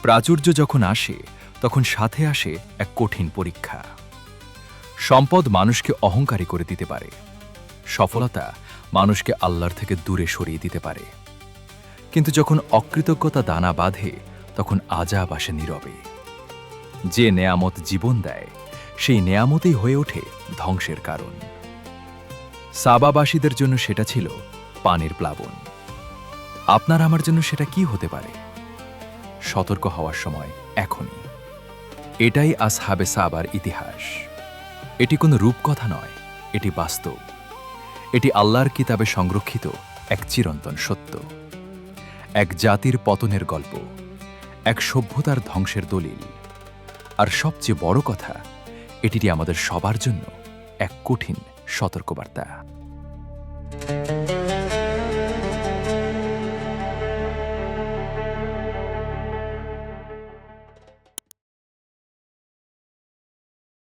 প্রাচুর্য যখন আসে তখন সাথে আসে এক কঠিন পরীক্ষা। সম্পদ মানুষকে অহংকারী করে দিতে পারে, সফলতা মানুষকে আল্লাহর থেকে দূরে সরিয়ে দিতে পারে। কিন্তু যখন অকৃতজ্ঞতা দানা বাঁধে তখন আযাব আসে নীরবে। যে নেয়ামত জীবন দেয় সেই নেয়ামতই হয়ে ওঠে ধ্বংসের কারণ। সাবাবাসীদের জন্য সেটা ছিল পানির প্লাবন। আপনার আমার জন্য সেটা কি হতে পারে? সতর্ক হওয়ার সময় এখনই। এটাই আসহাবে সাবার ইতিহাস। এটি কোনো রূপকথা নয়, এটি বাস্তব। এটি আল্লাহর কিতাবে সংরক্ষিত এক চিরন্তন সত্য, এক জাতির পতনের গল্প, এক সভ্যতার ধ্বংসের দলিল। আর সবচেয়ে বড় কথা, এটি আমাদের সবার জন্য এক কঠিন সতর্কবার্তা।